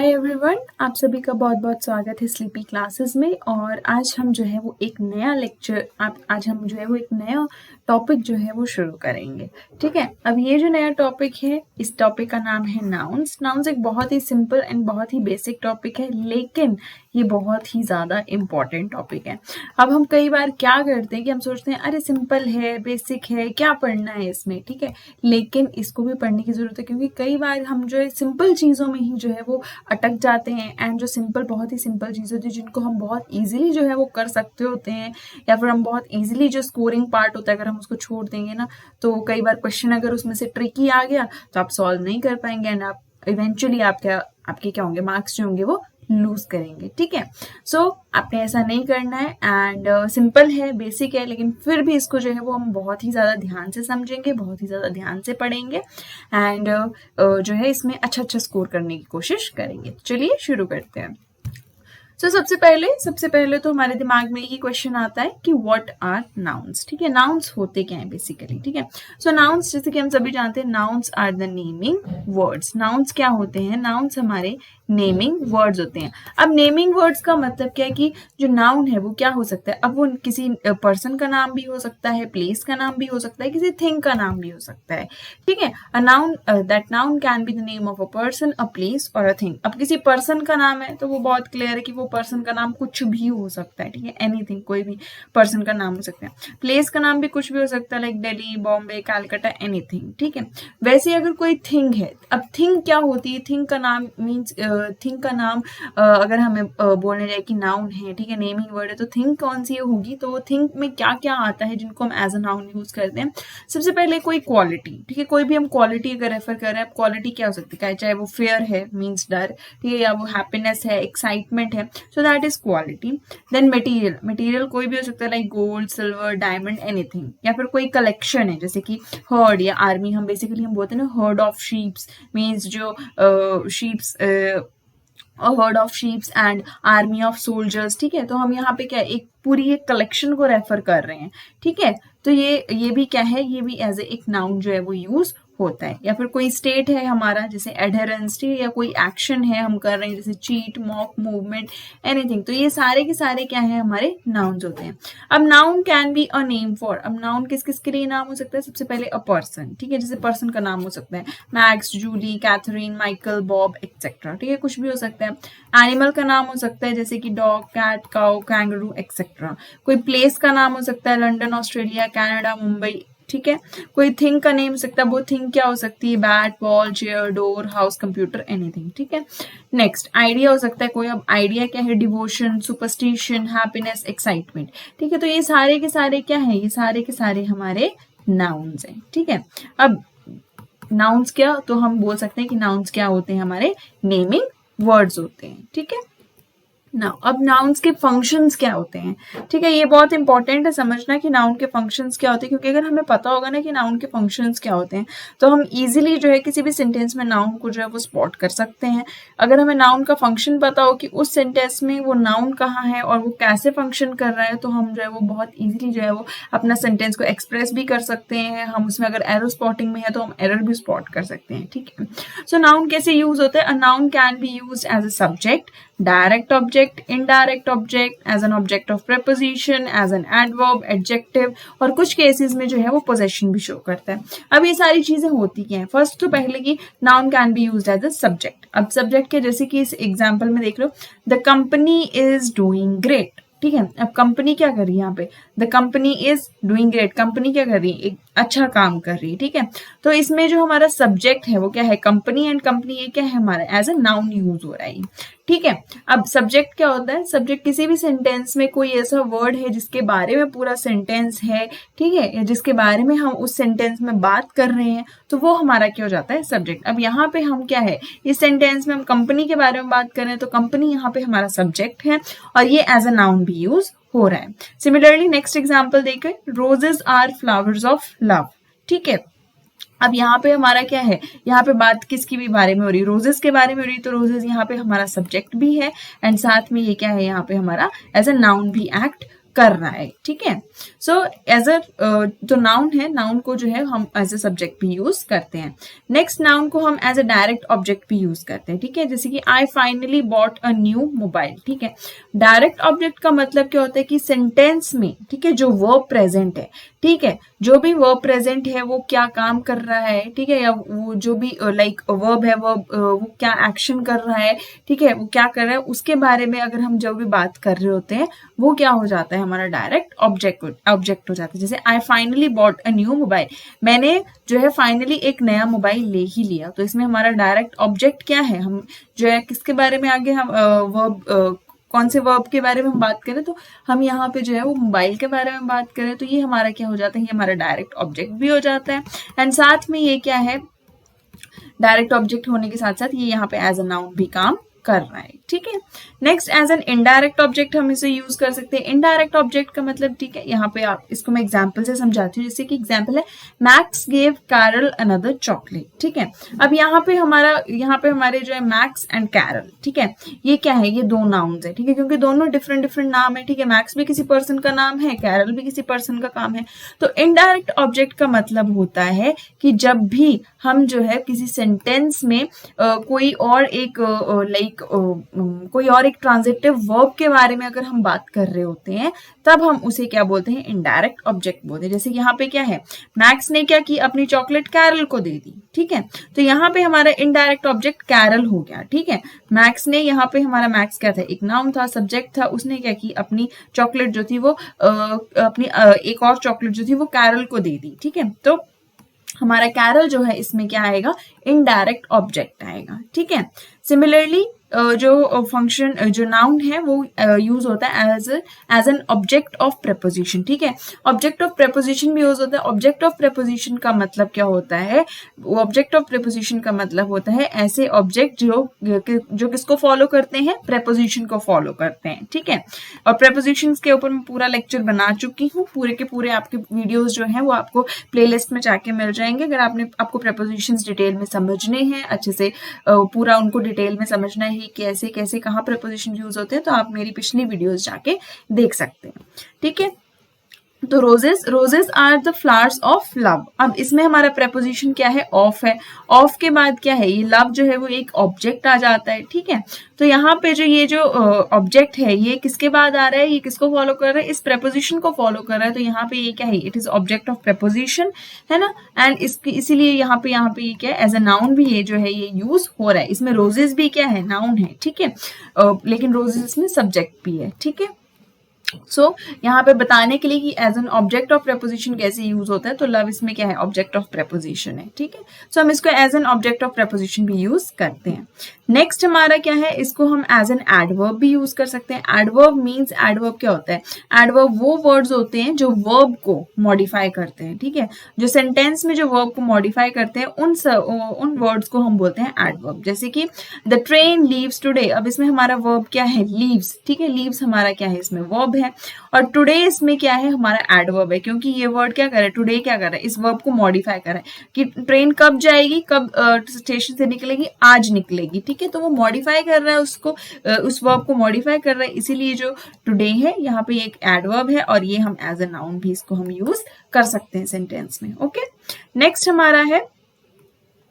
Hi everyone, आप सभी का बहुत बहुत स्वागत है स्लीपी क्लासेस में। और आज हम जो है वो एक नया लेक्चर आज हम जो है वो एक नया टॉपिक जो है वो शुरू करेंगे। ठीक है, अब ये जो नया टॉपिक है, इस टॉपिक का नाम है नाउन्स। नाउन्स एक बहुत ही सिंपल एंड बहुत ही बेसिक टॉपिक है, लेकिन ये बहुत ही ज़्यादा इम्पॉर्टेंट टॉपिक है। अब हम कई बार क्या करते हैं कि हम सोचते हैं अरे सिंपल है, बेसिक है, क्या पढ़ना है इसमें। ठीक है, लेकिन इसको भी पढ़ने की ज़रूरत है, क्योंकि कई बार हम जो है सिंपल चीज़ों में ही जो है वो अटक जाते हैं। एंड जो सिंपल, बहुत ही सिंपल चीज़ होती है जिनको हम बहुत इजीली जो है वो कर सकते होते हैं, या फिर हम बहुत इजीली, जो स्कोरिंग पार्ट होता है अगर हम उसको छोड़ देंगे ना, तो कई बार क्वेश्चन अगर उसमें से ट्रिकी आ गया तो आप सॉल्व नहीं कर पाएंगे, एंड आप इवेंचुअली आपके क्या होंगे, मार्क्स जो होंगे वो लूज करेंगे। ठीक है, सो आपने ऐसा नहीं करना है। एंड सिंपल है, बेसिक है, लेकिन फिर भी इसको जो है वो हम बहुत ही ज़्यादा ध्यान से समझेंगे, बहुत ही ज़्यादा ध्यान से पढ़ेंगे, एंड जो है इसमें अच्छा स्कोर करने की कोशिश करेंगे। चलिए शुरू करते हैं। सबसे पहले तो हमारे दिमाग में ही क्वेश्चन आता है कि व्हाट आर नाउन्स। ठीक है, नाउन्स होते क्या हैं बेसिकली। ठीक है, सो नाउन्स, जैसे कि हम सभी जानते हैं, nouns are the naming words. Nouns क्या होते हैं? नाउन्स हमारे नेमिंग वर्ड्स होते हैं। अब नेमिंग वर्ड्स का मतलब क्या है कि जो नाउन है वो क्या हो सकता है? अब वो किसी पर्सन का नाम भी हो सकता है, प्लेस का नाम भी हो सकता है, किसी थिंग का नाम भी हो सकता है। ठीक है, a noun, that noun can be the name of a person, a place और अ थिंग। अब किसी पर्सन का नाम है तो वो बहुत क्लियर है कि वो पर्सन का नाम कुछ भी हो सकता है। ठीक है, एनीथिंग, कोई भी पर्सन का नाम हो सकता है। प्लेस का नाम भी कुछ भी हो सकता है, लाइक दिल्ली, बॉम्बे, कैलकाटा, एनीथिंग। ठीक है, वैसे अगर कोई थिंग है, अब थिंग क्या होती है? थिंग का नाम मीन्स, थिंग का नाम अगर हमें बोलने जाए कि नाउन है, ठीक है, नेमिंग वर्ड है, तो थिंग कौन सी होगी? तो थिंग में क्या क्या आता है जिनको हम एज अ नाउन यूज करते हैं? सबसे पहले कोई क्वालिटी। ठीक है, कोई भी हम क्वालिटी अगर रेफर कर रहे हैं, क्वालिटी क्या हो सकती है? चाहे वो फेयर है, मीन्स डर, ठीक है, या वो हैप्पीनेस है, एक्साइटमेंट है, so that is quality. Then material, material कोई भी हो सकता है, like gold, silver, diamond, anything. या फिर कोई कलेक्शन है, जैसे कि हर्ड या आर्मी, हम बेसिकली हम बोलते हैं ना हर्ड ऑफ शीप्स, मीन्स जो sheeps, heard of sheeps and army of soldiers. ठीक है, तो हम यहाँ पे क्या, एक पूरी एक कलेक्शन को रेफर कर रहे हैं। ठीक है, तो ये भी क्या है, ये भी एज ए एक नाउन जो है वो यूज होता है। या फिर कोई स्टेट है हमारा, जैसे एडहेरेंस, ठीक है, या कोई एक्शन है हम कर रहे हैं, जैसे चीट, मॉक, मूवमेंट, एनीथिंग। तो ये सारे के सारे क्या है, हमारे नाउन्स होते हैं। अब noun can be a name for, अब नाउन किस किस के लिए नाम हो सकता है? सबसे पहले अ पर्सन। ठीक है, जैसे पर्सन का नाम हो सकता है Max, Julie, Katherine, Michael, Bob, etcetera. ठीक है, कुछ भी हो सकता है। एनिमल का नाम हो सकता है, जैसे कि dog, cat, cow, kangaroo, etcetera. कोई प्लेस का नाम हो सकता है, लंदन, ऑस्ट्रेलिया, कनाडा, मुंबई। ठीक है, कोई थिंग का नेम हो सकता है, वो थिंग क्या हो सकती है? Bat, ball, chair, door, house, computer, anything. ठीक है, नेक्स्ट आइडिया हो सकता है कोई। अब आइडिया क्या है? Devotion, superstition, happiness, excitement. ठीक है, तो ये सारे के सारे क्या है? ये सारे के सारे हमारे नाउन्स हैं। ठीक है, अब नाउन्स क्या, तो हम बोल सकते हैं कि नाउन्स क्या होते हैं? हमारे नेमिंग वर्ड्स होते हैं। ठीक है, नाउ अब नाउन्स के फंक्शंस क्या होते हैं? ठीक है, ये बहुत इंपॉर्टेंट है समझना कि नाउन के फंक्शंस क्या होते हैं, क्योंकि अगर हमें पता होगा ना कि नाउन के फंक्शंस क्या होते हैं, तो हम इजीली जो है किसी भी सेंटेंस में नाउन को जो है वो स्पॉट कर सकते हैं। अगर हमें नाउन का फंक्शन पता हो कि उस सेंटेंस में वो नाउन कहाँ है और वो कैसे फंक्शन कर रहा है, तो हम जो है वो बहुत ईजिली जो है वो अपना सेंटेंस को एक्सप्रेस भी कर सकते हैं। हम उसमें अगर एरर स्पॉटिंग में है तो हम एरर भी स्पॉट कर सकते हैं। ठीक है, सो नाउन कैसे यूज होता है? A noun can be use as a subject, direct object, indirect object, as an object of preposition, as an adverb, adjective, और कुछ केसेस में जो है वो possession भी शो करता है। अब ये सारी चीजें होती क्या हैं? फर्स्ट तो पहले की noun can be used as a subject. अब सब्जेक्ट के जैसे कि इस एग्जाम्पल में देख लो, the company is doing great. ठीक है, अब कंपनी क्या कर रही है यहाँ पे? The company is doing great, company क्या कर रही है? एक अच्छा काम कर रही है। ठीक है, तो इसमें जो हमारा सब्जेक्ट है वो क्या है? कंपनी, एंड कंपनी ये क्या है हमारा? एज अ नाउन यूज हो रहा है। ठीक है, अब सब्जेक्ट क्या होता है? सब्जेक्ट किसी भी सेंटेंस में कोई ऐसा वर्ड है जिसके बारे में पूरा सेंटेंस है, ठीक है, जिसके बारे में हम उस सेंटेंस में बात कर रहे हैं, तो वो हमारा क्या हो जाता है? सब्जेक्ट। अब यहाँ पे हम क्या है, इस सेंटेंस में हम कंपनी के बारे में बात कर रहे हैं, तो कंपनी यहाँ पे हमारा सब्जेक्ट है और ये एज अ नाउन भी यूज हो रहा है। सिमिलरली नेक्स्ट एग्जाम्पल देखें, roses are flowers of love. ठीक है, अब यहाँ पे हमारा क्या है? यहाँ पे बात किसकी भी बारे में हो रही है? रोजेस के बारे में हो रही है, तो रोजेस यहाँ पे हमारा सब्जेक्ट भी है, एंड साथ में ये क्या है? यहाँ पे हमारा एज अ नाउन भी एक्ट कर रहा है, ठीक है। सो एज अ जो नाउन है, नाउन को जो है हम एज अ सब्जेक्ट भी यूज करते हैं। नेक्स्ट नाउन को हम एज अ डायरेक्ट ऑब्जेक्ट भी यूज करते हैं, ठीक है। जैसे कि I finally bought a new mobile, ठीक है। डायरेक्ट ऑब्जेक्ट का मतलब क्या होता है कि सेंटेंस में, ठीक है, जो वर्ब प्रेजेंट है, ठीक है, जो भी वर्ब प्रेजेंट है वो क्या काम कर रहा है, ठीक है, या वो जो भी लाइक वर्ब है वो क्या एक्शन कर रहा है, ठीक है, वो क्या कर रहा है, उसके बारे में अगर हम जो भी बात कर रहे होते हैं वो क्या हो जाता है, हमारा डायरेक्ट ऑब्जेक्ट हो जाता है। जैसे I finally bought a new mobile, मैंने जो है फाइनली एक नया मोबाइल ले ही लिया, तो इसमें हमारा डायरेक्ट ऑब्जेक्ट क्या है, हम जो है किसके बारे में आगे हम वर्ब कौन से वर्ब के बारे में हम बात करें, तो हम यहाँ पे जो है वो मोबाइल के बारे में बात करें, तो ये हमारा क्या हो जाता है, ये हमारा डायरेक्ट ऑब्जेक्ट भी हो जाता है। एंड साथ में ये क्या है, डायरेक्ट ऑब्जेक्ट होने के साथ साथ ये यहाँ पे एज अ नाउन भी काम कर रहा है, ठीक है। Next as an indirect object हम इसे यूज कर सकते हैं। इनडायरेक्ट ऑब्जेक्ट का मतलब, ठीक है, यहाँ पे आप इसको मैं एग्जांपल से समझाती हूँ। जैसे कि एग्जांपल है Max gave Carol another chocolate, ठीक है। अब यहाँ पे हमारे जो है मैक्स एंड कैरल, ठीक है, ये क्या है, ये दो नाउन्स है, ठीक है, क्योंकि दोनों डिफरेंट डिफरेंट नाम है, ठीक है। मैक्स भी किसी पर्सन का नाम है, कैरल भी किसी पर्सन का काम है। तो इनडायरेक्ट ऑब्जेक्ट का मतलब होता है कि जब भी हम जो है किसी सेंटेंस में कोई और एक कोई और एक ट्रांजिटिव वर्ब के बारे में अगर हम बात कर रहे होते हैं, तब हम उसे क्या बोलते हैं, इनडायरेक्ट ऑब्जेक्ट बोलते हैं। जैसे यहाँ पे क्या है, मैक्स ने क्या की, अपनी चॉकलेट कैरल को दे दी, ठीक है, तो यहाँ पे हमारा इनडायरेक्ट ऑब्जेक्ट कैरल हो गया, ठीक है। मैक्स ने, यहाँ पे हमारा मैक्स क्या था, एक नाउन था, सब्जेक्ट था, उसने क्या की, अपनी चॉकलेट जो थी वो एक और चॉकलेट जो थी वो कैरल को दे दी, ठीक है। तो हमारा कैरल जो है इसमें क्या आएगा, इनडायरेक्ट ऑब्जेक्ट आएगा, ठीक है। सिमिलरली जो फंक्शन जो नाउन है वो यूज होता है as an object of preposition, ठीक है। ऑब्जेक्ट ऑफ प्रेपोजिशन भी यूज होता है। ऑब्जेक्ट ऑफ प्रेपोजिशन का मतलब क्या होता है, ऑब्जेक्ट ऑफ प्रेपोजिशन का मतलब होता है ऐसे ऑब्जेक्ट जो किसको फॉलो करते हैं, प्रेपोजिशन को फॉलो करते हैं, ठीक है। और प्रेपोजिशन के ऊपर मैं पूरा लेक्चर बना चुकी हूँ, पूरे के पूरे आपके वीडियोज जो है वो आपको प्लेलिस्ट में जाके मिल जाएंगे। अगर आपको प्रेपोजिशन डिटेल में समझने हैं, अच्छे से पूरा उनको डिटेल में समझना है कैसे कैसे कहाँ प्रेपोजिशन यूज होते हैं, तो आप मेरी पिछली वीडियोस जाके देख सकते हैं, ठीक है। तो roses are the flowers of love. अब इसमें हमारा प्रेपोजिशन क्या है, ऑफ है। ऑफ के बाद क्या है, ये लव जो है वो एक ऑब्जेक्ट आ जाता है, ठीक है। तो यहाँ पे ये जो ऑब्जेक्ट है ये किसके बाद आ रहा है, ये किसको फॉलो कर रहा है, इस प्रेपोजिशन को फॉलो कर रहा है। तो यहाँ पे ये क्या है, it is object of preposition, है ना। एंड इसीलिए यहाँ पे ये क्या है, एज अ नाउन भी ये जो है ये यूज हो रहा है। इसमें रोजेस भी क्या है, नाउन है, ठीक है, लेकिन रोजेस इसमें सब्जेक्ट भी है, ठीक है। सो यहाँ पे बताने के लिए कि as an object of preposition कैसे यूज होता है, तो लव इसमें क्या है, ऑब्जेक्ट ऑफ प्रेपोजिशन है, ठीक है। सो हम इसको as an object of preposition भी यूज करते हैं। नेक्स्ट हमारा क्या है, इसको हम एज एन एडवर्ब भी यूज कर सकते हैं। एडवर्ब मीन्स, एडवर्ब क्या होता है, एडवर्ब वो वर्ड्स होते हैं जो वर्ब को मॉडिफाई करते हैं, ठीक है। जो सेंटेंस में जो वर्ब को मॉडिफाई करते हैं उन वर्ड्स को हम बोलते हैं एडवर्ब। जैसे कि द ट्रेन लीव्स टुडे, अब इसमें हमारा वर्ब क्या है, लीव्स, ठीक है। लीव्स हमारा क्या है, इसमें वर्ब है, और टुडे इसमें क्या है, हमारा एडवर्ब है, क्योंकि ये वर्ड क्या कर रहा है, टुडे क्या कर रहा है, इस वर्ब को मॉडिफाई कर रहा है कि ट्रेन कब जाएगी, कब स्टेशन से निकलेगी, आज निकलेगी, ठीक है। तो वो मॉडिफाई कर रहा है उसको, उस वर्ब को मॉडिफाई कर रहा है, इसीलिए जो टुडे है यहाँ पे एक एडवर्ब है, और ये हम एज अ नाउन भी इसको हम यूज कर सकते हैं सेंटेंस में, ओके। नेक्स्ट हमारा है,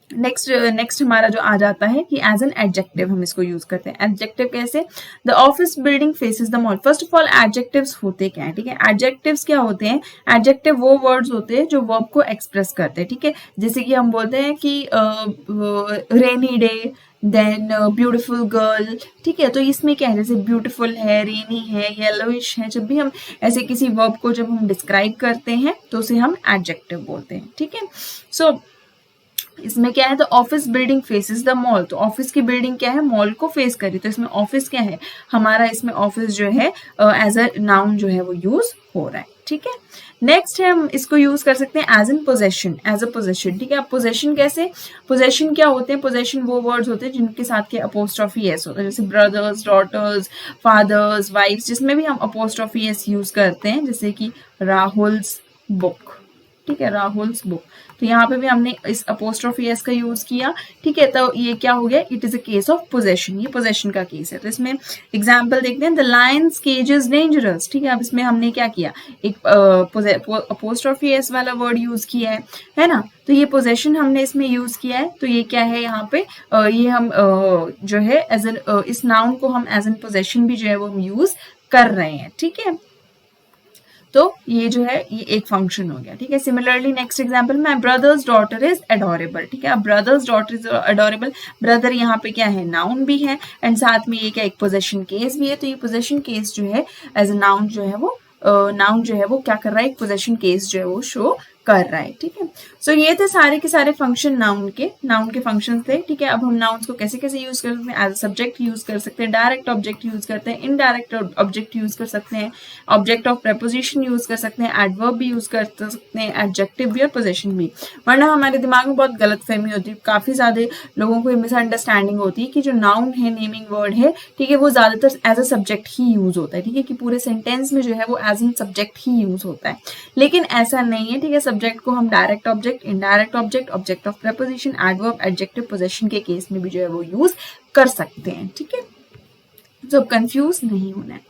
नेक्स्ट हमारा जो आ जाता है कि एज एन एडजेक्टिव हम इसको यूज करते हैं। एडजेक्टिव कैसे, the office building faces the mall. First of all adjectives होते क्या है, ठीक है। एडजेक्टिव्स क्या होते हैं, एडजेक्टिव वो वर्ड्स होते हैं जो वर्ब को एक्सप्रेस करते हैं, ठीक है। जैसे कि हम बोलते हैं कि rainy day, then beautiful girl, ठीक है। तो इसमें क्या है, जैसे ब्यूटिफुल है, रेनी है, येलोइश है, जब भी हम ऐसे किसी वर्ब को जब हम डिस्क्राइब करते हैं तो उसे हम एडजेक्टिव बोलते हैं, ठीक है। सो इसमें क्या है, तो office building faces the mall, तो ऑफिस की बिल्डिंग क्या है, मॉल को फेस करी, तो इसमें ऑफिस क्या है हमारा, इसमें ऑफिस जो है एज अ नाउन जो है वो यूज हो रहा है, ठीक है। नेक्स्ट है, हम इसको यूज कर सकते हैं as an possession, as a possession, ठीक है। अब पोजेशन कैसे, पोजेशन क्या होते हैं, पोजेशन वो वर्ड्स होते हैं जिनके साथ के अपोस्ट्रोफी एस होता है, जैसे ब्रदर्स, डॉटर्स, फादर्स, वाइफ्स, जिसमें भी हम अपोस्ट्रोफी एस यूज करते हैं, जैसे कि राहुल्स बुक, ठीक है, राहुल्स बुक। तो यहाँ पे भी हमने इस अपोस्ट्रोफी एस का यूज किया, ठीक है। तो ये क्या हो गया, it is a case of possession, ये पोजेशन का केस है। तो इसमें एग्जाम्पल देखते हैं, the lion's cage is dangerous, ठीक है। अब इसमें हमने क्या किया, एक अपोस्ट्रोफी एस वाला वर्ड यूज किया है ना। तो ये पोजेशन हमने इसमें यूज किया है। तो ये क्या है यहाँ पे, ये हम जो है एज एन, इस नाउन को हम एज एन पोजेशन भी जो है वो हम यूज कर रहे हैं, ठीक है। तो ये जो है ये एक फंक्शन हो गया, ठीक है। Similarly next example, my brothers daughter is adorable, ठीक है। अब brothers daughter is adorable, brother यहाँ पे क्या है, नाउन भी है एंड साथ में ये क्या एक पोजेशन केस भी है। तो ये पोजेशन केस जो है एज अ नाउन जो है वो नाउन जो है वो क्या कर रहा है, एक पोजेशन केस जो है वो शो कर रहा है, ठीक है। सो ये थे सारे के सारे फंक्शन नाउन के फंक्शन थे, ठीक है। अब हम नाउन्स को कैसे कैसे यूज कर सकते हैं, एज सब्जेक्ट यूज कर सकते हैं, डायरेक्ट ऑब्जेक्ट यूज करते हैं, इनडायरेक्ट ऑब्जेक्ट यूज कर सकते हैं, ऑब्जेक्ट ऑफ प्रेपोजिशन यूज कर सकते हैं, एडवर्ब भी यूज कर सकते हैं, एडजेक्टिव भी और पोजेशन भी। वरना हमारे दिमाग में बहुत गलतफहमी होती है, काफी ज्यादा लोगों को मिसअंडरस्टैंडिंग होती है कि जो नाउन है, नेमिंग वर्ड है, ठीक है, वो ज्यादातर एज अ सब्जेक्ट ही यूज होता है, ठीक है, कि पूरे सेंटेंस में जो है वो एज एन सब्जेक्ट ही यूज होता है। लेकिन ऐसा नहीं है, ठीक है। सब्जेक्ट को हम direct object, indirect object, object of preposition, adverb, adjective, possession के केस में भी जो है वो यूज कर सकते हैं, ठीक है। तो कंफ्यूज नहीं होना है।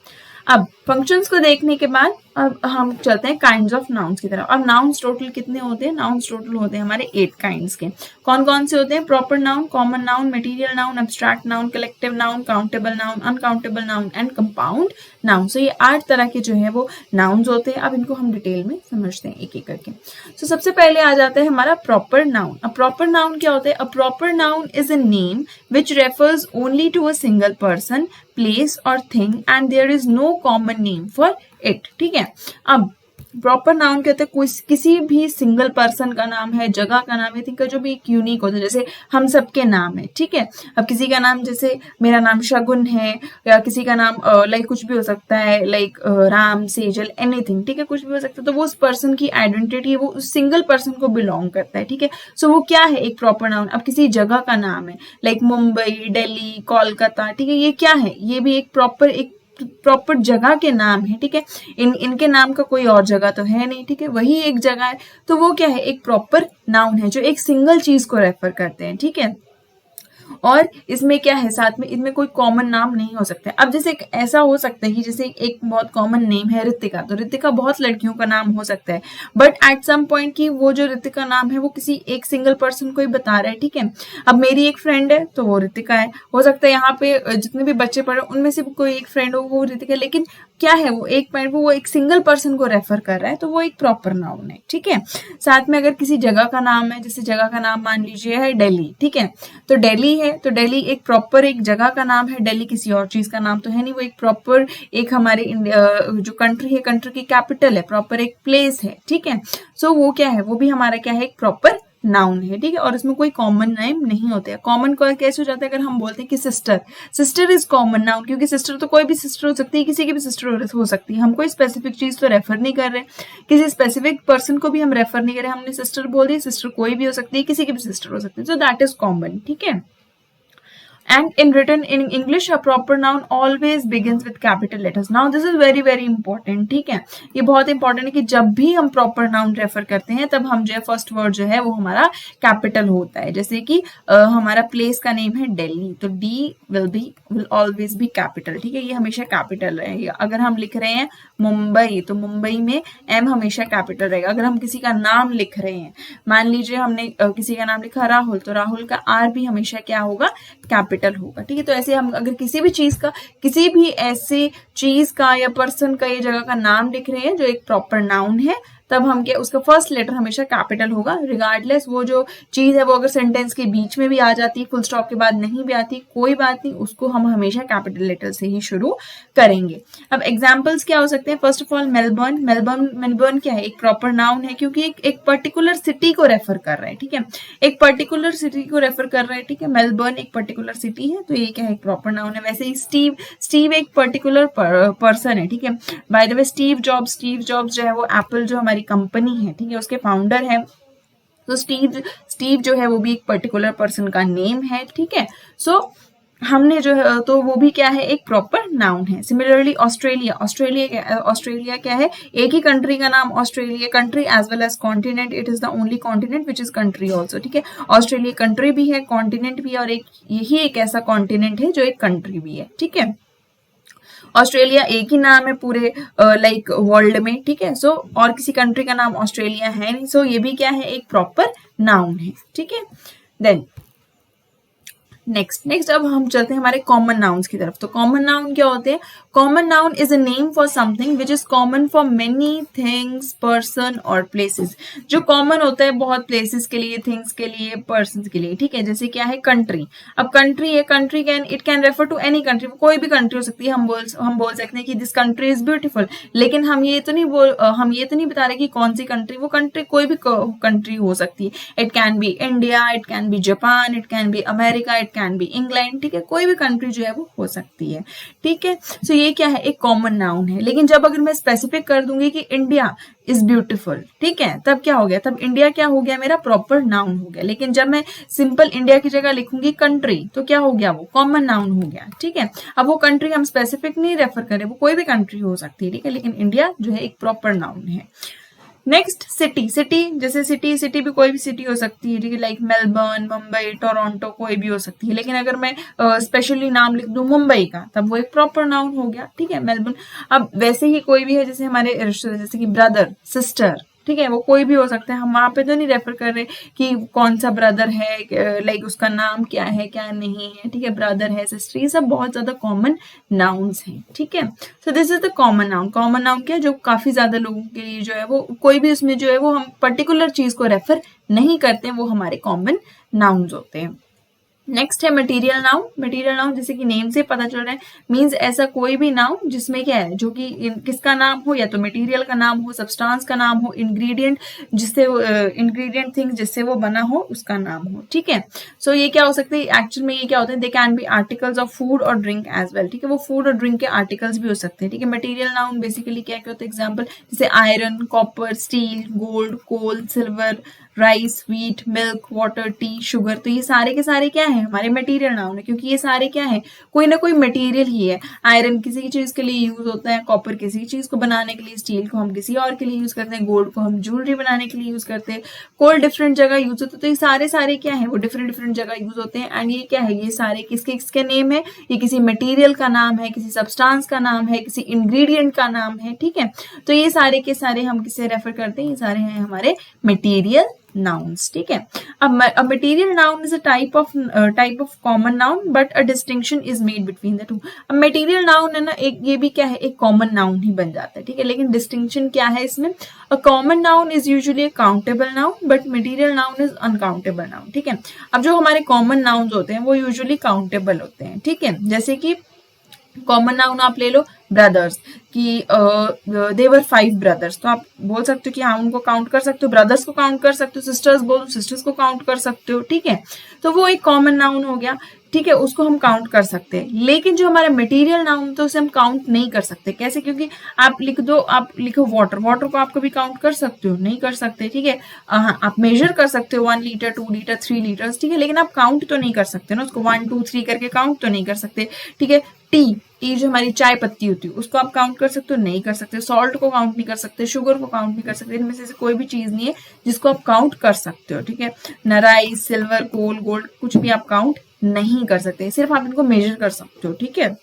अब फंक्शंस को देखने के बाद अब हम चलते हैं काइंड्स ऑफ नाउन्स की तरफ। अब नाउन्स टोटल कितने होते हैं, नाउन्स टोटल होते हैं हमारे 8 काइंड्स के। कौन कौन से होते हैं, proper noun, common noun, material noun, abstract noun, collective noun, countable noun, uncountable noun and compound noun. So ये 8 तरह के जो है वो नाउन्स होते हैं। अब इनको हम डिटेल में समझते हैं एक एक करके। सो सबसे पहले आ जाता है हमारा प्रॉपर नाउन। अब प्रॉपर नाउन क्या होता है, a proper noun is a name which refers only to a single person, place और thing and there is no common name for it, ठीक है। अब प्रॉपर नाउन कहते हैं कोई किसी भी सिंगल पर्सन का नाम है, जगह का नाम है, थिंक का जो भी एक यूनिक होता है, जैसे हम सबके नाम है, ठीक है। अब किसी का नाम, जैसे मेरा नाम शगुन है, या किसी का नाम लाइक कुछ भी हो सकता है, लाइक राम, सेजल, एनीथिंग, ठीक है, कुछ भी हो सकता है। तो वो उस पर्सन की आइडेंटिटी है, वो उस सिंगल पर्सन को बिलोंग करता है, ठीक है। सो वो क्या है, एक प्रॉपर नाउन। अब किसी जगह का नाम है, लाइक मुंबई, दिल्ली, कोलकाता, ठीक है, ये क्या है, ये भी एक प्रॉपर जगह के नाम है, ठीक है। इनके नाम का कोई और जगह तो है नहीं, ठीक है, वही एक जगह है। तो वो क्या है, एक प्रॉपर नाउन है जो एक सिंगल चीज को रेफर करते हैं, ठीक है। और इसमें क्या है, साथ में इनमें कोई कॉमन नाम नहीं हो सकता है। अब जैसे ऐसा हो सकता है कि जैसे एक बहुत कॉमन नेम है ऋतिका, तो ऋतिका बहुत लड़कियों का नाम हो सकता है, बट एट सम पॉइंट की वो जो ऋतिका नाम है वो किसी एक सिंगल पर्सन को ही बता रहा है, ठीक है। अब मेरी एक फ्रेंड है तो वो ऋतिका है, हो सकता है यहाँ पे जितने भी बच्चे पढ़े उनमें से कोई एक फ्रेंड हो वो ऋतिका, लेकिन क्या है, वो एक पॉइंट वो एक सिंगल पर्सन को रेफर कर रहा है, तो वो एक प्रॉपर नाउन है, ठीक है। साथ में अगर किसी जगह का नाम है, जैसे जगह का नाम मान लीजिए है दिल्ली, ठीक है, तो दिल्ली है, तो दिल्ली एक प्रॉपर एक जगह का नाम है, दिल्ली किसी और चीज का नाम तो है नहीं, वो एक प्रॉपर एक हमारे जो कंट्री है, कंट्री की कैपिटल है, प्रॉपर एक प्लेस है, ठीक है। सो वो क्या है, वो भी हमारा क्या है, एक प्रॉपर नाउन है, ठीक है। और इसमें कोई कॉमन नेम नहीं होते हैं। कॉमन कैसे हो जाता है, अगर हम बोलते हैं कि सिस्टर इज कॉमन नाउन, क्योंकि सिस्टर तो कोई भी सिस्टर हो सकती है, किसी की भी सिस्टर हो सकती है, हम कोई स्पेसिफिक चीज तो रेफर नहीं कर रहे, किसी स्पेसिफिक पर्सन को भी हम रेफर नहीं कर रहे, हमने सिस्टर बोल दी, सिस्टर कोई भी हो सकती है, किसी की भी सिस्टर हो सकती है, सो दैट इज कॉमन, ठीक है। And in written in English, a proper noun always begins with capital letters. Now this is very very important, ठीक है। ये बहुत इंपॉर्टेंट है कि जब भी हम प्रॉपर नाउन रेफर करते हैं तब हम जो है फर्स्ट वर्ड जो है वो हमारा कैपिटल होता है। जैसे कि हमारा प्लेस का नेम है दिल्ली, तो D will always be capital, ठीक है, ये हमेशा कैपिटल रहेगा। अगर हम लिख रहे हैं मुंबई, तो मुंबई में एम हमेशा कैपिटल रहेगा। अगर हम किसी का नाम लिख रहे हैं, मान लीजिए हमने किसी का नाम लिखा राहुल, तो राहुल का आर भी हमेशा क्या होगा, कैपिटल होगा, ठीक है। तो ऐसे हम अगर किसी भी चीज का, किसी भी ऐसे चीज का या पर्सन का या जगह का नाम लिख रहे हैं जो एक प्रॉपर नाउन है, तब हम क्या, उसका फर्स्ट लेटर हमेशा कैपिटल होगा, रिगार्डलेस वो जो चीज है वो अगर सेंटेंस के बीच में भी आ जाती है, फुल स्टॉप के बाद नहीं भी आती, कोई बात नहीं, उसको हम हमेशा कैपिटल लेटर से ही शुरू करेंगे। अब एग्जांपल्स क्या हो सकते हैं, first of all Melbourne. Melbourne क्या है, एक प्रॉपर नाउन है, क्योंकि एक पर्टिकुलर सिटी को रेफर कर रहा है, ठीक है, एक पर्टिकुलर सिटी को रेफर कर रहा है, ठीक है। मेलबर्न एक पर्टिकुलर सिटी है, तो ये क्या है, एक प्रॉपर नाउन है। वैसे ही स्टीव एक पर्टिकुलर पर्सन है, ठीक है। By the way Steve jobs जो है वो एप्पल जो हमारी कंपनी है, ठीक है, उसके फाउंडर है, तो स्टीव जो है वो भी एक पर्टिकुलर पर्सन का नेम है, ठीक है। सो हमने जो है, तो वो भी क्या है, एक प्रॉपर नाउन है। सिमिलरली ऑस्ट्रेलिया, ऑस्ट्रेलिया क्या है, एक ही कंट्री का नाम Australia, country as well as continent, it is the only continent which is country also, ठीक है। ऑस्ट्रेलिया कंट्री भी है, कॉन्टिनेंट भी है, और यही एक ऐसा कॉन्टिनेंट है जो एक कंट्री भी है, ठीक है। ऑस्ट्रेलिया एक ही नाम है पूरे लाइक वर्ल्ड में, ठीक है। सो और किसी कंट्री का नाम ऑस्ट्रेलिया है नहीं, सो ये भी क्या है, एक प्रॉपर नाउन है, ठीक है। देन नेक्स्ट अब हम चलते हैं हमारे कॉमन नाउन्स की तरफ। तो कॉमन नाउन क्या होते हैं? Common noun is a name for something which is common for many things, person और प्लेसेस। जो कॉमन होता है बहुत प्लेसेस के लिए, थिंग्स के लिए, पर्सन के लिए, ठीक है। जैसे क्या है, कंट्री। अब कंट्री है, country can it can refer to any country, कोई भी कंट्री हो सकती है। हम बोल सकते हैं कि दिस कंट्री इज ब्यूटीफुल, लेकिन हम ये तो नहीं बता रहे कि कौन सी कंट्री। वो कंट्री कोई भी कंट्री हो सकती है। It can B India, it can B Japan, it can B America, it can B England, ठीक है। कोई भी कंट्री जो है वो हो सकती है, ठीक है। सो ये क्या है, एक कॉमन नाउन है। लेकिन जब अगर मैं स्पेसिफिक कर दूंगी कि इंडिया इज ब्यूटीफुल, ठीक है, तब क्या हो गया, तब इंडिया क्या हो गया, मेरा प्रॉपर नाउन हो गया। लेकिन जब मैं सिंपल इंडिया की जगह लिखूंगी कंट्री, तो क्या हो गया, वो कॉमन नाउन हो गया, ठीक है। अब वो कंट्री हम स्पेसिफिक नहीं रेफर करें, वो कोई भी कंट्री हो सकती है, ठीक है। लेकिन इंडिया जो है एक प्रॉपर नाउन है। नेक्स्ट सिटी, जैसे सिटी भी कोई भी सिटी हो सकती है, ठीक है, लाइक मेलबर्न, मुंबई, टोरंटो, कोई भी हो सकती है। लेकिन अगर मैं स्पेशली नाम लिख दूं मुंबई का, तब वो एक प्रॉपर नाउन हो गया, ठीक है, मेलबर्न। अब वैसे ही कोई भी है, जैसे हमारे रिश्तेदार, जैसे कि ब्रदर, सिस्टर, ठीक है, वो कोई भी हो सकता है। हम वहां पे तो नहीं रेफर कर रहे कि कौन सा ब्रदर है, लाइक उसका नाम क्या है, क्या नहीं है, ठीक है। ब्रदर है, सिस्टर, ये सब बहुत ज्यादा कॉमन नाउन्स हैं, ठीक है। So this is the common noun. Common noun क्या है, जो काफी ज्यादा लोगों के लिए जो है वो कोई भी उसमें जो है वो हम पर्टिकुलर चीज को रेफर नहीं करते, वो हमारे कॉमन नाउन्स होते हैं। नेक्स्ट है मटेरियल नाउन। मटेरियल नाउन जैसे कि नेम से पता चल रहा है, मींस ऐसा कोई भी नाउन जिसमें क्या है, जो कि किसका नाम हो, या तो मटेरियल का नाम हो, सब्सटेंस का नाम हो, इंग्रेडिएंट जिससे इंग्रेडिएंट थिंग जिससे वो बना हो, उसका नाम हो, ठीक है। सो ये क्या हो सकता है, एक्चुअल में ये क्या होता है, they can be articles of food और ड्रिंक एज वेल, ठीक है। वो फूड और ड्रिंक के आर्टिकल्स भी हो सकते हैं, ठीक है। मटेरियल नाउन बेसिकली क्या क्या होता है, एग्जाम्पल जैसे iron, copper, steel, gold, coal, silver, rice, wheat, milk, water, tea, sugar, तो ये सारे के सारे क्या है, हमारे मटेरियल नाउन है, क्योंकि ये सारे क्या है, कोई ना कोई मटेरियल ही है। आयरन किसी की चीज के लिए यूज होता है, कॉपर किसी चीज को बनाने के लिए, स्टील को हम किसी और के लिए यूज करते हैं, गोल्ड को हम ज्वेलरी बनाने के लिए यूज करते हैं, कोल डिफरेंट जगह यूज होते हैं। तो ये सारे क्या है, वो डिफरेंट जगह यूज होते हैं। एंड ये क्या है, ये सारे किसके नेम है, ये किसी मटेरियल का नाम है, किसी सब्सटेंस का नाम है, किसी इंग्रेडिएंट का नाम है, ठीक है। तो ये सारे के सारे हम किसे रेफर करते हैं, ये सारे हैं हमारे मटेरियल nouns, ठीक है। अब material noun is a type of common noun but a distinction is made between the two। अब material noun है ना, एक ये भी क्या है, एक common noun ही बन जाता है, ठीक है। लेकिन distinction क्या है इसमें, a common noun is usually a countable noun but material noun is uncountable noun, ठीक है। अब जो हमारे common nouns होते हैं वो usually countable होते हैं, ठीक है। जैसे कि कॉमन नाउन आप ले लो ब्रदर्स, कि देवर 5 ब्रदर्स, तो आप बोल सकते हो कि हाँ उनको काउंट कर सकते हो, ब्रदर्स को काउंट कर सकते हो, सिस्टर्स बोलो सिस्टर्स को काउंट कर सकते हो, ठीक है। तो वो एक कॉमन नाउन हो गया, ठीक है, उसको हम काउंट कर सकते हैं। लेकिन जो हमारा मटेरियल नाउन तो उसे हम काउंट नहीं कर सकते। कैसे? क्योंकि आप लिखो वाटर को आप कभी काउंट कर सकते हो? नहीं कर सकते, ठीक है। आप मेजर कर सकते हो 1 लीटर 2 लीटर 3 लीटर, ठीक है, लेकिन आप काउंट तो नहीं कर सकते ना उसको, 1 2 3 करके काउंट तो नहीं कर सकते, ठीक है। टी जो हमारी चाय पत्ती होती है उसको आप काउंट कर सकते हो? नहीं कर सकते। सॉल्ट को काउंट नहीं कर सकते, शुगर को काउंट नहीं कर सकते। इनमें से कोई भी चीज नहीं है जिसको आप काउंट कर सकते हो, ठीक है। न राइस, सिल्वर, कोल, गोल्ड, कुछ भी आप काउंट नहीं कर सकते, सिर्फ आप इनको मेजर कर सकते हो, ठीक है।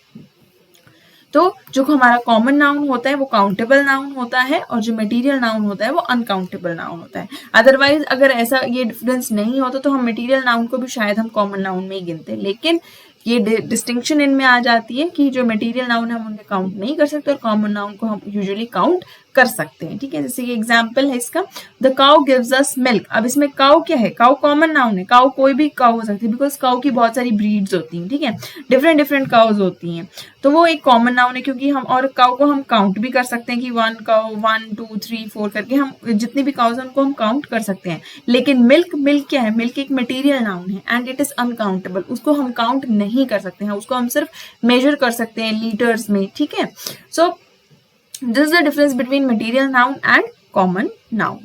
तो जो हमारा कॉमन नाउन होता है वो काउंटेबल नाउन होता है, और जो मटेरियल नाउन होता है वो अनकाउंटेबल नाउन होता है। अदरवाइज अगर ऐसा ये डिफरेंस नहीं होता तो हम मटेरियल नाउन को भी शायद हम कॉमन नाउन में ही गिनते, लेकिन ये डिस्टिंक्शन इनमें आ जाती है कि जो मटेरियल नाउन है हम उन्हें काउंट नहीं कर सकते और कॉमन नाउन को हम यूजुअली काउंट कर सकते हैं, ठीक है। जैसे कि एग्जांपल है इसका, the cow gives us milk. अब इसमें काउ क्या है? काउ कॉमन नाउन है, काउ कोई भी काउ हो सकती है, बिकॉज काउ की बहुत सारी ब्रीड्स होती हैं, ठीक है, डिफरेंट काउज होती हैं, तो वो एक कॉमन नाउन है। क्योंकि हम और काउ को हम काउंट भी कर सकते हैं कि 1 काउ 1 2 3 4 करके हम जितनी भी काउज हैं उनको हम काउंट कर सकते हैं। लेकिन मिल्क क्या है? मिल्क एक मटेरियल नाउन है एंड इट इज अनकाउंटेबल, उसको हम काउंट नहीं कर सकते हैं, उसको हम सिर्फ मेजर कर सकते हैं लीटर्स में, ठीक है। सो this is the difference between material noun and common noun.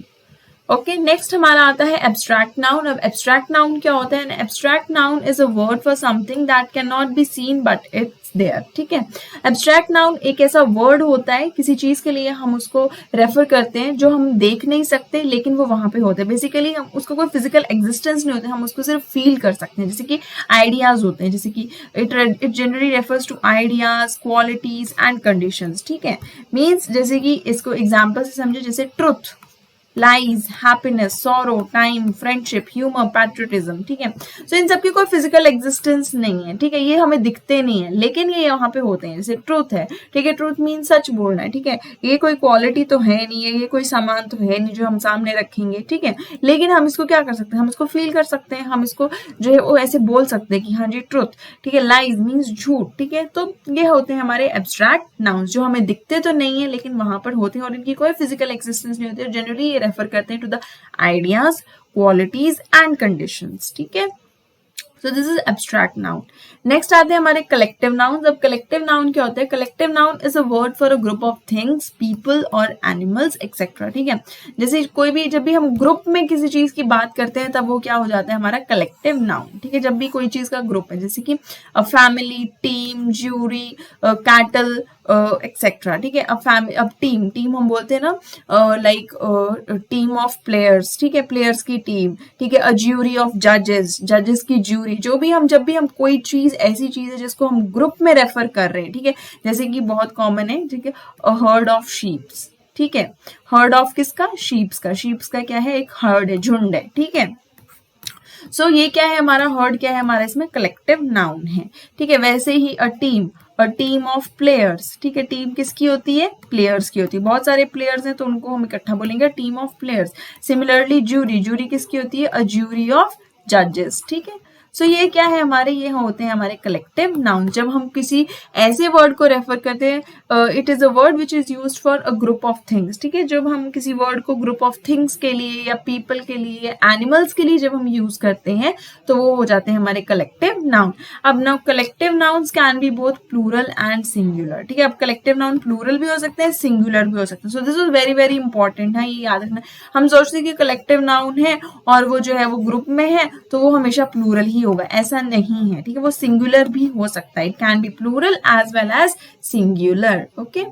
Okay, next हमारा आता है एब्स्ट्रैक्ट नाउन। अब एब्स्ट्रैक्ट नाउन क्या होता है? Abstract noun is a word for something that can not be seen but it's there. ठीक है, abstract noun एक ऐसा वर्ड होता है, किसी चीज के लिए हम उसको रेफर करते हैं जो हम देख नहीं सकते लेकिन वो वहां पे होता है। बेसिकली हम उसका कोई फिजिकल एग्जिस्टेंस नहीं होता, हम उसको सिर्फ फील कर सकते हैं। जैसे कि आइडियाज होते हैं, जैसे कि it generally refers to ideas, qualities and conditions. ठीक है, मीन्स जैसे कि इसको एग्जाम्पल से समझे, जैसे truth, lies, happiness, sorrow, time, friendship, humour, patriotism. ठीक है, सो इन सबकी कोई फिजिकल एग्जिस्टेंस नहीं है। ठीक है, ये हमें दिखते नहीं है लेकिन ये यहाँ पे होते हैं। जैसे ट्रूथ है, ठीक है, ट्रूथ मीन सच बोलना है। ठीक है, ये कोई क्वालिटी तो है नहीं है, ये कोई सामान तो है नहीं जो हम सामने रखेंगे। ठीक है, लेकिन हम इसको क्या कर सकते हैं? हम इसको फील कर सकते हैं, हम इसको जो है वो ऐसे बोल सकते हैं कि हाँ जी ट्रूथ। ठीक है, लाइज मीन्स झूठ। ठीक है, तो ये होते हैं हमारे एब्स्ट्रैक्ट नाउन्स जो हमें दिखते तो नहीं है लेकिन वहां पर होते हैं और इनकी कोई फिजिकल एक्सिस्टेंस नहीं होती है। जनरली रेफर करते हैं to the ideas, qualities and conditions. ठीक है, so this is abstract noun. Next आते हैं हमारे कलेक्टिव नाउन। अब कलेक्टिव नाउन क्या होता है? Collective noun is a word for a group of things, people और एनिमल्स एक्सेट्रा। ठीक है, जैसे कोई भी, जब भी हम ग्रुप में किसी चीज की बात करते हैं तब वो क्या हो जाता है? हमारा कलेक्टिव नाउन। ठीक है, जब भी कोई चीज का ग्रुप है, जैसे कि family, team, jury, cattle etcetera. ठीक है, अब टीम, टीम हम बोलते हैं ना, लाइक टीम ऑफ प्लेयर्स। ठीक है, प्लेयर्स की टीम। ठीक है, अ ज्यूरी ऑफ जजेस, जजेस की ज्यूरी। जो भी हम, जब भी हम कोई चीज, ऐसी चीज है जिसको हम ग्रुप में रेफर कर रहे हैं। ठीक है, जैसे कि बहुत कॉमन है, ठीक है, अ हर्ड ऑफ शीप्स। ठीक है, हर्ड ऑफ किसका? शीप्स का। शीप्स का क्या है? एक हर्ड है, झुंड है। ठीक है, सो ये क्या है हमारा? हर्ड क्या है हमारा? इसमें कलेक्टिव नाउन है। ठीक है, वैसे ही अ टीम ऑफ प्लेयर्स। ठीक है, टीम किसकी होती है? प्लेयर्स की होती है। बहुत सारे प्लेयर्स हैं तो उनको हम इकट्ठा बोलेंगे team of players. Similarly jury, jury किसकी होती है? अ ज्यूरी ऑफ जजेस। ठीक है, सो ये क्या है हमारे? ये होते हैं हमारे कलेक्टिव नाउन। जब हम किसी ऐसे वर्ड को रेफर करते हैं, it is a word which is used for a group of things. ठीक है, जब हम किसी वर्ड को ग्रुप ऑफ थिंग्स के लिए या पीपल के लिए या एनिमल्स के लिए जब हम यूज करते हैं तो वो हो जाते हैं हमारे कलेक्टिव नाउन। अब now collective nouns can be both plural and singular. ठीक है, अब कलेक्टिव नाउन प्लूरल भी हो सकते हैं, सिंगुलर भी हो सकते हैं। सो this is very very important है, ये याद रखना। हम सोचते हैं कि कलेक्टिव नाउन है और वो जो है वो ग्रुप में है तो वो हमेशा प्लूरल ही होगा, ऐसा नहीं है। ठीक है, वो सिंगुलर भी हो सकता है। It can be plural as well as singular. Okay,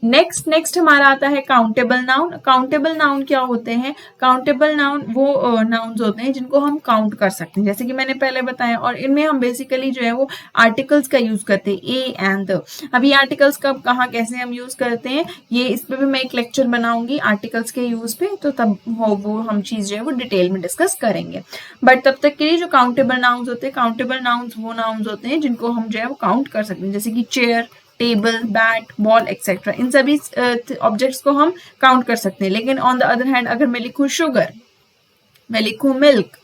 next हमारा आता है काउंटेबल नाउन। काउंटेबल नाउन क्या होते हैं? काउंटेबल नाउन वो नाउन्स होते हैं जिनको हम काउंट कर सकते हैं, जैसे कि मैंने पहले बताया। और इनमें हम बेसिकली जो है वो आर्टिकल्स का यूज करते हैं, ए एंड द। अब ये आर्टिकल्स कब, कहाँ, कैसे हम यूज करते हैं, ये इस पे भी मैं एक लेक्चर बनाऊंगी आर्टिकल्स के यूज पे, तो तब वो हम चीज जो है वो डिटेल में डिस्कस करेंगे। बट तब तक के लिए जो काउंटेबल नाउन्स होते हैं, काउंटेबल नाउन्स वो नाउन्स होते हैं जिनको हम जो है वो काउंट कर सकते हैं, जैसे कि chair, table, bat, ball etcetera. इन सभी ऑब्जेक्ट्स को हम काउंट कर सकते हैं। लेकिन ऑन द अदर हैंड अगर मैं लिखूं शुगर, मैं लिखूं मिल्क,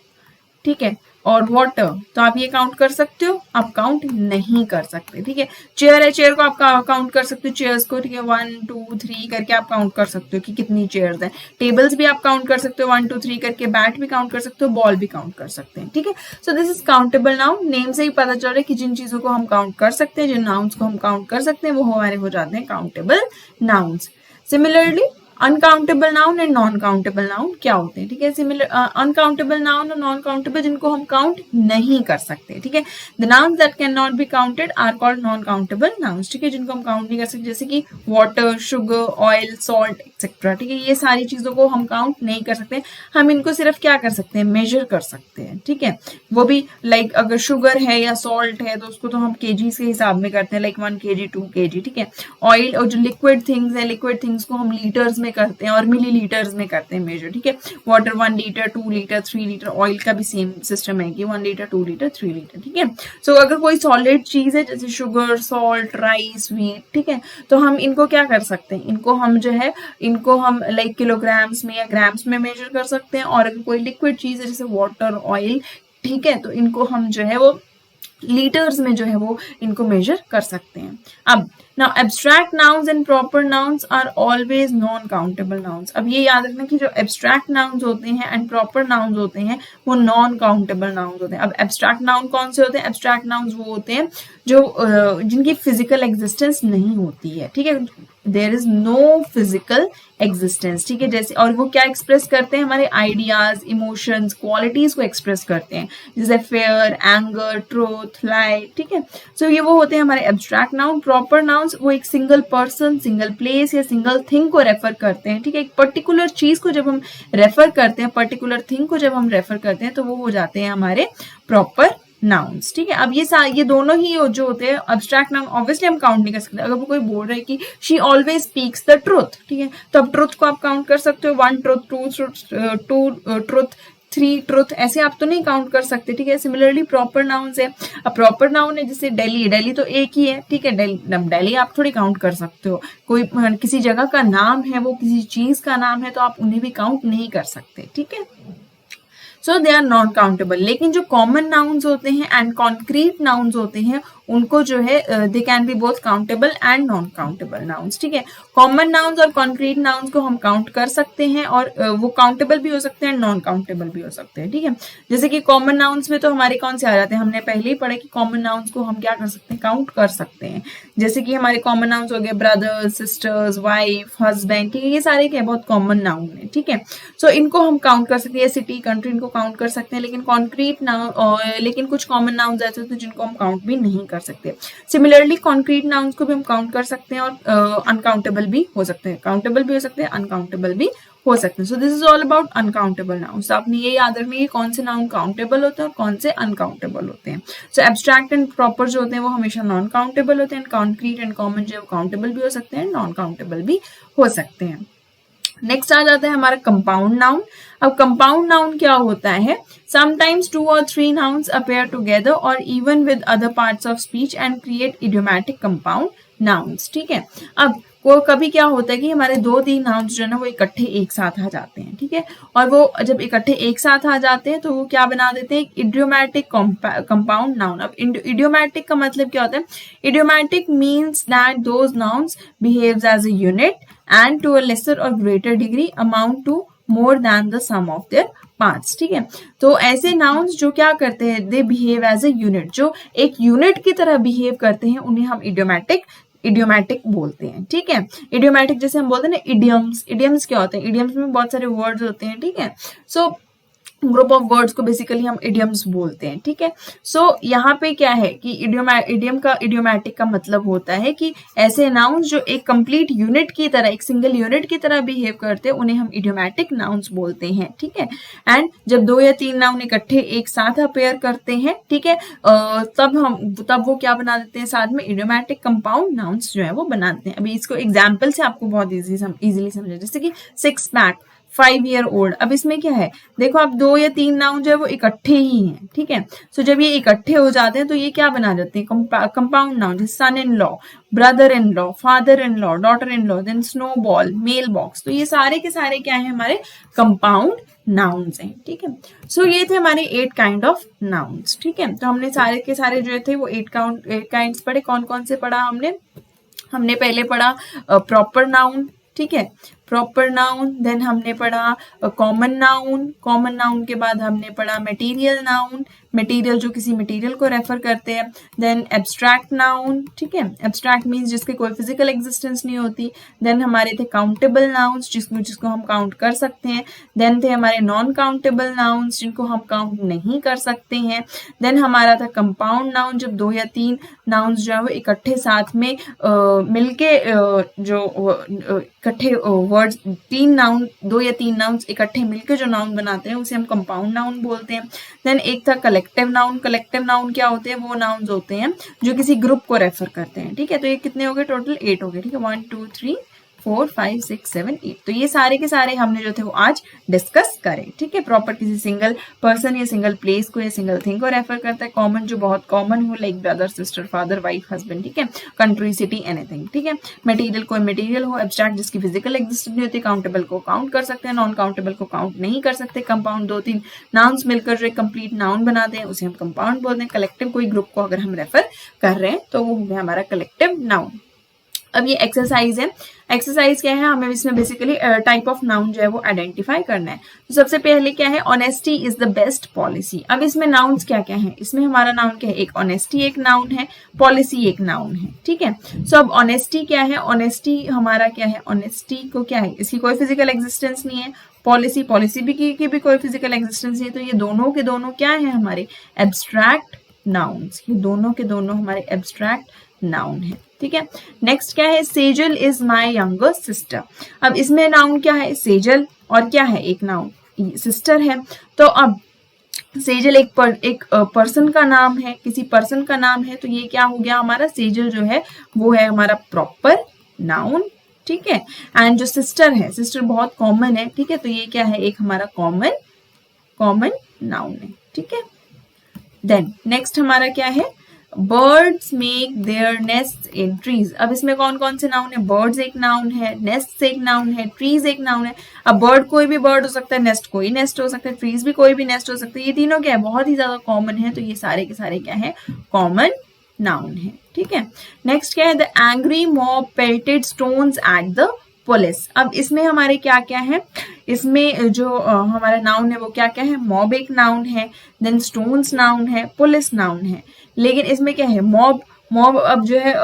ठीक है, और वाटर, तो आप ये काउंट कर सकते हो? आप काउंट नहीं कर सकते। ठीक है, चेयर है, चेयर को आप काउंट कर सकते हो, चेयर्स को। ठीक है, 1 2 3 करके आप काउंट कर सकते हो कि कितनी चेयर्स हैं। टेबल्स भी आप काउंट कर सकते हो 1 2 3 करके, बैट भी काउंट कर सकते हो, बॉल भी काउंट कर सकते हैं। ठीक है, so this is countable noun. Name से ही पता चल रहा है कि जिन चीजों को हम काउंट कर सकते हैं, जिन नाउन्स को हम काउंट कर सकते हैं, वो हमारे हो जाते हैं countable nouns. Similarly uncountable noun and non countable noun क्या होते हैं? ठीक है, सिमिलर अनकाउंटेबल नाउन और नॉन काउंटेबल जिनको हम काउंट नहीं कर सकते। ठीक है, the nouns that can not be counted are called non countable nouns. ठीक है, जिनको हम काउंट नहीं कर सकते, जैसे कि water, sugar, oil, salt etcetera. ठीक है, ये सारी चीजों को हम काउंट नहीं कर सकते, हम इनको सिर्फ क्या कर सकते हैं? मेजर कर सकते हैं। ठीक है, वो भी लाइक अगर शुगर है या सॉल्ट है तो उसको तो हम केजी के हिसाब में करते हैं, लाइक 1 kg 2 kg। ठीक है, ऑयल और जो लिक्विड थिंग्स है, लिक्विड थिंग्स को हम लीटर्स में करते हैं और मिलीलीटर्स में करते हैं मेजर। ठीक है, water 1 litre 2 litre 3 litre, oil का भी सेम सिस्टम है कि 1 लीटर 2 लीटर 3 लीटर। ठीक है, सो अगर कोई सॉलिड चीज है जैसे शुगर, सॉल्ट, राइस, व्हीट, ठीक है, तो हम इनको क्या कर सकते हैं? इनको हम जो है, इनको हम लाइक किलोग्राम्स में या ग्राम्स में मेजर कर सकते हैं। और अगर कोई लिक्विड चीज है जैसे वाटर, ऑयल, ठीक है, तो इनको हम जो है वो लीटर्स में जो है वो इनको मेजर कर सकते हैं। अब now abstract nouns and proper nouns are always non countable nouns. अब ये याद रखना कि जो एब्स्ट्रैक्ट नाउन्स होते हैं एंड प्रॉपर नाउन्स होते हैं वो नॉन काउंटेबल नाउन्स होते हैं। अब एब्स्ट्रैक्ट नाउन कौन से होते हैं? एब्स्ट्रैक्ट नाउन्स वो होते हैं जो जिनकी फिजिकल एग्जिस्टेंस नहीं होती है, ठीक है, there is no physical existence, ठीक है। जैसे और वो क्या एक्सप्रेस करते हैं? हमारे आइडियाज, इमोशंस, क्वालिटीज को एक्सप्रेस करते हैं, जैसे फेयर, एंगर, ट्रूथ, लाई, ठीक है। सो ये वो होते हैं हमारे एब्स्ट्रैक्ट नाउन। प्रॉपर नाउन्स वो एक सिंगल पर्सन, सिंगल प्लेस या सिंगल थिंग को रेफर करते हैं, ठीक है। एक पर्टिकुलर चीज को जब हम रेफर करते हैं, पर्टिकुलर थिंग को जब हम रेफर करते हैं तो वो हो जाते हैं हमारे प्रॉपर नाउन्स, ठीक है। अब ये दोनों ही जो होते हैं एब्स्ट्रैक्ट नाउन, ऑब्वियसली हम काउंट नहीं कर सकते। अगर वो कोई बोल रहा है कि she always speaks the truth, ठीक है, तो अब ट्रूथ को आप काउंट कर सकते हो, 1 ट्रूथ, 2 ट्रूथ, 3 ट्रूथ, ऐसे आप तो नहीं काउंट कर सकते, ठीक है। सिमिलरली प्रॉपर नाउन्स है। अब प्रॉपर नाउन है जैसे दिल्ली, दिल्ली तो एक ही है, ठीक है, दिल्ली आप थोड़ी काउंट कर सकते हो। कोई किसी जगह का नाम है, वो किसी चीज का नाम है, तो आप उन्हें भी काउंट नहीं कर सकते, ठीक है। सो दे आर नॉन काउंटेबल। लेकिन जो कॉमन नाउन्स होते हैं एंड कॉन्क्रीट नाउन्स होते हैं उनको जो है they can be both countable and non countable nouns, ठीक है। कॉमन नाउन्स और कॉन्क्रीट नाउन्स को हम काउंट कर सकते हैं और वो काउंटेबल भी हो सकते हैं, नॉन काउंटेबल भी हो सकते हैं, ठीक है। जैसे कि कॉमन नाउन्स में तो हमारे कौन से आ जाते हैं? हमने पहले ही पढ़ा कि कॉमन नाउन्स को हम क्या कर सकते हैं? काउंट कर सकते हैं। जैसे कि हमारे कॉमन नाउन्स हो गए ब्रदर्स, सिस्टर्स, वाइफ, हस्बैंड, ठीक है, ये सारे क्या बहुत कॉमन नाउन है, ठीक है। सो इनको हम काउंट कर सकते हैं, सिटी, कंट्री, इनको काउंट कर सकते हैं। लेकिन कॉन्क्रीट नाउन, लेकिन कुछ कॉमन नाउन्स ऐसे होते हैं जिनको हम काउंट भी नहीं कर सकते। सिमिलरली कॉन्क्रीट नाउन्स को भी हम काउंट कर सकते हैं और अनकाउंटेबल भी हो सकते हैं, काउंटेबल भी हो सकते हैं, अनकाउंटेबल भी हो सकते हैं। सो this is all about uncountable nouns. आपने ये याद रखना है कि कौन से नाउन काउंटेबल होते हैं और कौन से अनकाउंटेबल होते हैं। सो एब्स्ट्रैक्ट एंड प्रॉपर जो होते हैं वो हमेशा नॉन काउंटेबल होते हैं, कॉन्क्रीट एंड कॉमन जो काउंटेबल भी हो सकते हैं, नॉन काउंटेबल भी हो सकते हैं। नेक्स्ट आ जाता है हमारा कंपाउंड नाउन। अब कंपाउंड नाउन क्या होता है? Sometimes 2 or 3 nouns appear together or even with other parts of speech and create idiomatic compound nouns, ठीक है। अब वो कभी क्या होता है कि हमारे 2-3 नाउन्स जो है ना वो इकट्ठे एक साथ आ जाते हैं, ठीक है, और वो जब इकट्ठे एक साथ आ जाते हैं तो वो क्या बना देते हैं? Idiomatic compound noun. अब इडियोमैटिक का मतलब क्या होता है? Idiomatic means that those nouns behaves as a unit and to a lesser or greater degree amount to more than the sum of their parts, ठीक है। तो ऐसे नाउन्स जो क्या करते हैं? They behave as a unit, जो एक यूनिट की तरह बिहेव करते हैं उन्हें हम इडियोमैटिक बोलते हैं, ठीक है। इडियोमैटिक जैसे हम बोलते हैं ना इडियम्स, इडियम्स क्या होते हैं? इडियम्स में बहुत सारे वर्ड्स होते हैं, ठीक है। सो ग्रुप ऑफ वर्ड्स को बेसिकली हम इडियम्स बोलते हैं, ठीक है। सो यहाँ पे क्या है कि इडियोमैटिक का मतलब होता है कि ऐसे नाउन्स जो एक कंप्लीट यूनिट की तरह, एक सिंगल यूनिट की तरह बिहेव करते हैं उन्हें हम इडियोमैटिक नाउन्स बोलते हैं, ठीक है। एंड जब 2 या 3 नाउन इकट्ठे एक साथ अपेयर करते हैं, ठीक है, तब वो क्या बना देते हैं? साथ में इडियोमैटिक कंपाउंड नाउन्स जो है वो बना देते हैं। अभी इसको एग्जाम्पल से आपको बहुत इजीली समझे, जैसे कि 6 पैक, 5 year old। अब इसमें क्या है? देखो आप 2 या 3 नाउन जो है वो इकट्ठे ही हैं, ठीक है। सो जब ये इकट्ठे हो जाते हैं तो ये क्या बना जाते हैं? कंपाउंड नाउन, जैसे son in law, brother in law, father in law, daughter in law, then snowball, mailbox. तो ये सारे के सारे क्या है? हमारे कंपाउंड नाउन्स हैं, ठीक है। सो ये थे हमारे 8 काइंड ऑफ नाउन्स, ठीक है। तो हमने सारे के सारे जो थे वो 8 काइंड्स पढ़े। कौन कौन से पढ़ा हमने पहले पढ़ा प्रॉपर नाउन, ठीक है, प्रॉपर नाउन। देन हमने पढ़ा कॉमन नाउन के बाद हमने पढ़ा मटेरियल नाउन, मटेरियल जो किसी मटेरियल को रेफर करते हैं। देन एब्स्ट्रैक्ट नाउन, ठीक है, एब्स्ट्रैक्ट मीन्स जिसके कोई फिजिकल एग्जिस्टेंस नहीं होती। देन हमारे थे काउंटेबल नाउन्स जिसको हम काउंट कर सकते हैं। देन थे हमारे नॉन काउंटेबल नाउन्स जिनको हम काउंट नहीं कर सकते हैं। देन हमारा था कंपाउंड नाउन, जब 2 या 3 नाउन्स जो है वो इकट्ठे साथ में मिलके जो इकट्ठे वर्ड्स 2 या 3 नाउन्स इकट्ठे मिलकर जो नाउन बनाते हैं उसे हम कंपाउंड नाउन बोलते हैं। देन एक था कलेक्टिव नाउन क्या होते हैं? वो नाउन्स होते हैं जो किसी ग्रुप को रेफर करते हैं, ठीक है। तो ये कितने हो गए? टोटल 8 हो गए, ठीक है, 1 2 3 4 5 6 7 8। तो ये सारे के सारे हमने जो थे वो आज डिस्कस करे, ठीक है। प्रॉपर किसी सिंगल पर्सन या सिंगल प्लेस को या सिंगल थिंग को रेफर करता है। कॉमन जो बहुत कॉमन हो, like brother, sister, father, wife, husband, ठीक है। कंट्री, सिटी, एनीथिंग, ठीक है। मटेरियल कोई मटेरियल हो। एब्स्ट्रैक्ट जिसकी फिजिकल एग्जिस्टेंस नहीं होती। काउंटेबल को काउंट कर सकते हैं, नॉन काउंटेबल को काउंट नहीं कर सकते। कंपाउंड 2-3 नाउन्स मिलकर जो एक कंप्लीट नाउन बनाते हैं उसे हम कंपाउंड बोलते हैं। कलेक्टिव कोई ग्रुप को अगर हम रेफर कर रहे हैं तो वो हो गया हमारा कलेक्टिव नाउन। अब ये एक्सरसाइज है। एक्सरसाइज क्या है, हमें इसमें बेसिकली टाइप ऑफ नाउन जो है वो आइडेंटिफाई करना है। तो सबसे पहले क्या है, honesty is the best policy. अब इसमें नाउन्स क्या क्या है, इसमें हमारा नाउन क्या है, एक ऑनेस्टी एक नाउन है, पॉलिसी एक नाउन है, ठीक है। सो अब ऑनेस्टी क्या है, ऑनेस्टी हमारा क्या है, ऑनेस्टी को क्या है, इसकी कोई फिजिकल एग्जिस्टेंस नहीं है। पॉलिसी, पॉलिसी भी की भी कोई फिजिकल एग्जिस्टेंस नहीं है। तो ये दोनों के दोनों क्या है, हमारे एब्स्ट्रैक्ट नाउन्स। ये दोनों के दोनों हमारे एब्स्ट्रैक्ट नाउन है, ठीक है। नेक्स्ट क्या है, Sejal is my younger sister. अब इसमें नाउन क्या है, सेजल, और क्या है, एक नाउन सिस्टर है। तो अब सेजल एक पर्सन का नाम है, किसी पर्सन का नाम है, तो ये क्या हो गया हमारा, सेजल जो है वो है हमारा प्रॉपर नाउन, ठीक है। एंड जो सिस्टर है, सिस्टर बहुत कॉमन है, ठीक है, तो ये क्या है, एक हमारा कॉमन नाउन है, ठीक है। देन नेक्स्ट हमारा क्या है, birds make their nest in trees. अब इसमें कौन कौन से नाउन है, बर्ड्स एक नाउन है, नेस्ट एक नाउन है, ट्रीज एक नाउन है। अब बर्ड कोई भी बर्ड हो सकता है, नेस्ट कोई नेस्ट हो सकता है, ट्रीज भी कोई भी नेस्ट हो सकता है। ये तीनों क्या है, बहुत ही ज्यादा कॉमन है, तो ये सारे के सारे क्या है, कॉमन नाउन है, ठीक है। नेक्स्ट क्या है, the angry mob pelted stones at the police. अब इसमें हमारे क्या क्या है, इसमें जो हमारा नाउन है वो क्या क्या है, मॉब एक नाउन है, देन स्टोन्स नाउन है, पुलिस नाउन है। लेकिन इसमें क्या है, मॉब अब जो है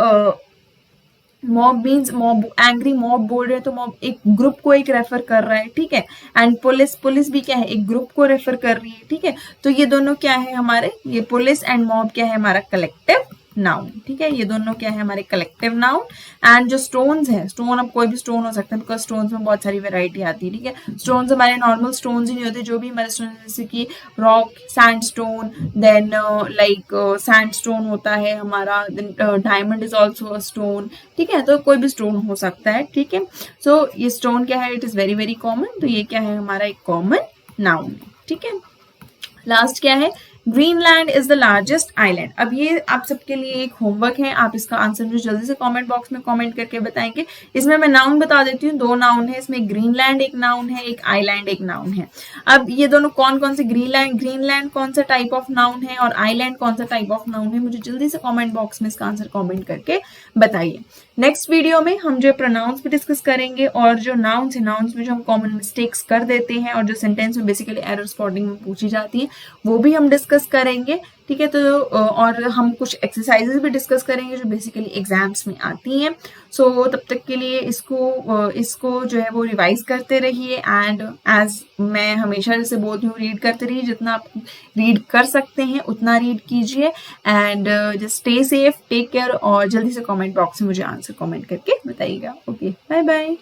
mob means mob, angry mob बोल रहे हैं तो मॉब एक ग्रुप को एक रेफर कर रहा है, ठीक है। एंड पुलिस भी क्या है, एक ग्रुप को रेफर कर रही है, ठीक है। तो ये दोनों क्या है हमारे, ये पुलिस एंड मॉब क्या है, हमारा कलेक्टिव नाउन, ठीक है। ये दोनों क्या है, हमारे कलेक्टिव नाउन। एंड जो स्टोन्स है, स्टोन अब कोई भी स्टोन हो सकता है, बिकॉज स्टोन्स में बहुत सारी वेराइटी आती है, ठीक है। स्टोन्स हमारे नॉर्मल स्टोन्स ही नहीं होते, जो भी हमारे स्टोन जैसे कि rock, sand stone, then like sand stone होता है हमारा, then diamond is also a stone, ठीक है। तो कोई भी स्टोन हो सकता है, ठीक है। सो ये स्टोन क्या है, it is very very common, तो ये क्या है, हमारा एक कॉमन नाउन है, ठीक है। लास्ट क्या है, Greenland is the largest island. अब ये आप सबके लिए एक होमवर्क है, आप इसका आंसर मुझे जल्दी से कमेंट बॉक्स में कमेंट करके बताएंगे। इसमें मैं नाउन बता देती हूँ, दो नाउन है इसमें, ग्रीनलैंड एक नाउन है, एक आइलैंड एक नाउन है। अब ये दोनों कौन कौन से, ग्रीनलैंड कौन सा टाइप ऑफ नाउन है और आइलैंड कौन सा टाइप ऑफ नाउन है, मुझे जल्दी से कॉमेंट बॉक्स में इसका आंसर कॉमेंट करके बताइए। नेक्स्ट वीडियो में हम जो प्रोनाउंस पे डिस्कस करेंगे, और जो नाउन्स है, नाउन्स में जो हम कॉमन मिस्टेक्स कर देते हैं और जो सेंटेंस में बेसिकली एरर स्पॉटिंग में पूछी जाती है, वो भी हम डिस्कस करेंगे, ठीक है। तो और हम कुछ एक्सरसाइजेस भी डिस्कस करेंगे जो बेसिकली एग्जाम्स में आती हैं। सो तब तक के लिए इसको जो है वो रिवाइज करते रहिए। एंड एज मैं हमेशा जैसे बोलती हूँ, रीड करते रहिए, जितना आप रीड कर सकते हैं उतना रीड कीजिए। And just stay safe, take care, और जल्दी से कमेंट बॉक्स में मुझे आंसर कमेंट करके बताइएगा। Okay, bye bye.